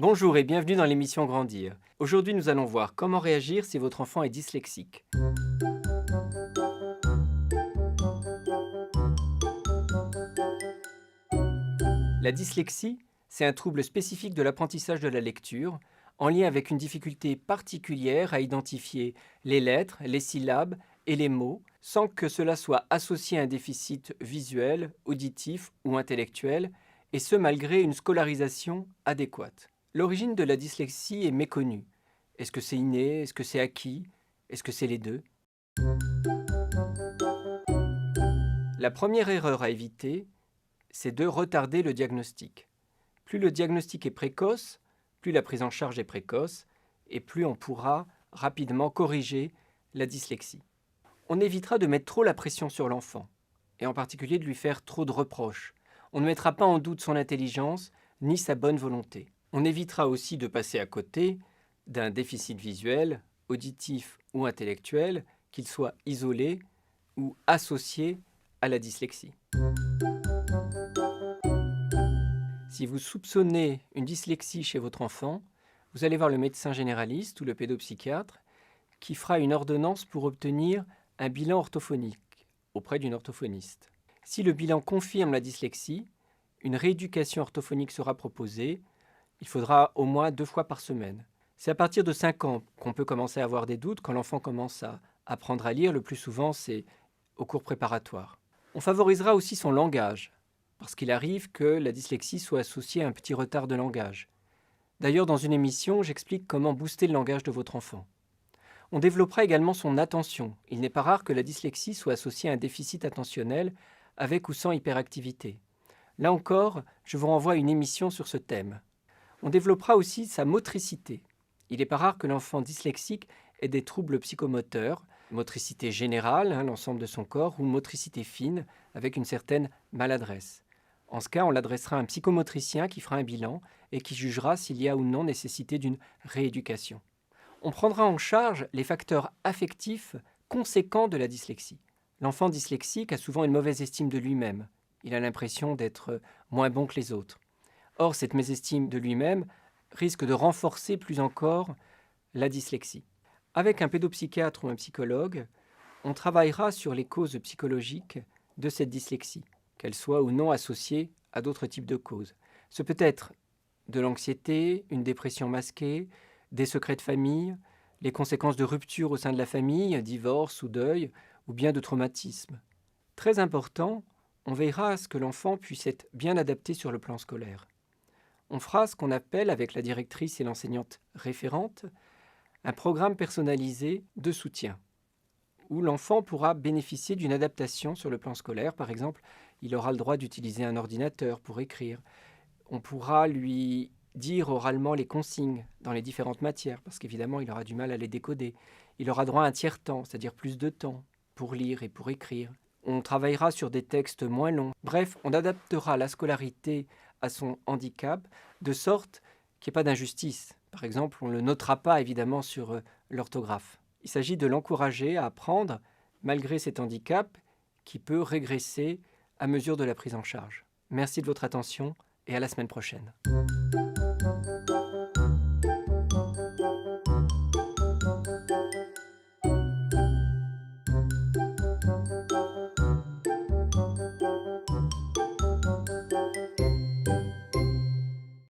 Bonjour et bienvenue dans l'émission Grandir. Aujourd'hui, nous allons voir comment réagir si votre enfant est dyslexique. La dyslexie, c'est un trouble spécifique de l'apprentissage de la lecture, en lien avec une difficulté particulière à identifier les lettres, les syllabes et les mots, sans que cela soit associé à un déficit visuel, auditif ou intellectuel, et ce malgré une scolarisation adéquate. L'origine de la dyslexie est méconnue. Est-ce que c'est inné? Est-ce que c'est acquis? Est-ce que c'est les deux? La première erreur à éviter, c'est de retarder le diagnostic. Plus le diagnostic est précoce, plus la prise en charge est précoce, et plus on pourra rapidement corriger la dyslexie. On évitera de mettre trop la pression sur l'enfant, et en particulier de lui faire trop de reproches. On ne mettra pas en doute son intelligence ni sa bonne volonté. On évitera aussi de passer à côté d'un déficit visuel, auditif ou intellectuel, qu'il soit isolé ou associé à la dyslexie. Si vous soupçonnez une dyslexie chez votre enfant, vous allez voir le médecin généraliste ou le pédopsychiatre qui fera une ordonnance pour obtenir un bilan orthophonique auprès d'une orthophoniste. Si le bilan confirme la dyslexie, une rééducation orthophonique sera proposée. Il faudra au moins 2 fois par semaine. C'est à partir de 5 ans qu'on peut commencer à avoir des doutes. Quand l'enfant commence à apprendre à lire, le plus souvent c'est au cours préparatoire. On favorisera aussi son langage, parce qu'il arrive que la dyslexie soit associée à un petit retard de langage. D'ailleurs, dans une émission, j'explique comment booster le langage de votre enfant. On développera également son attention. Il n'est pas rare que la dyslexie soit associée à un déficit attentionnel avec ou sans hyperactivité. Là encore, je vous renvoie à une émission sur ce thème. On développera aussi sa motricité. Il n'est pas rare que l'enfant dyslexique ait des troubles psychomoteurs, motricité générale, l'ensemble de son corps, ou motricité fine, avec une certaine maladresse. En ce cas, on l'adressera à un psychomotricien qui fera un bilan et qui jugera s'il y a ou non nécessité d'une rééducation. On prendra en charge les facteurs affectifs conséquents de la dyslexie. L'enfant dyslexique a souvent une mauvaise estime de lui-même. Il a l'impression d'être moins bon que les autres. Or, cette mésestime de lui-même risque de renforcer plus encore la dyslexie. Avec un pédopsychiatre ou un psychologue, on travaillera sur les causes psychologiques de cette dyslexie, qu'elles soient ou non associées à d'autres types de causes. Ce peut être de l'anxiété, une dépression masquée, des secrets de famille, les conséquences de rupture au sein de la famille, divorce ou deuil, ou bien de traumatisme. Très important, on veillera à ce que l'enfant puisse être bien adapté sur le plan scolaire. On fera ce qu'on appelle, avec la directrice et l'enseignante référente, un programme personnalisé de soutien, où l'enfant pourra bénéficier d'une adaptation sur le plan scolaire. Par exemple, il aura le droit d'utiliser un ordinateur pour écrire. On pourra lui dire oralement les consignes dans les différentes matières, parce qu'évidemment, il aura du mal à les décoder. Il aura droit à un tiers-temps, c'est-à-dire plus de temps pour lire et pour écrire. On travaillera sur des textes moins longs. Bref, on adaptera la scolarité à son handicap, de sorte qu'il n'y ait pas d'injustice. Par exemple, on ne le notera pas évidemment sur l'orthographe. Il s'agit de l'encourager à apprendre malgré cet handicap qui peut régresser à mesure de la prise en charge. Merci de votre attention et à la semaine prochaine.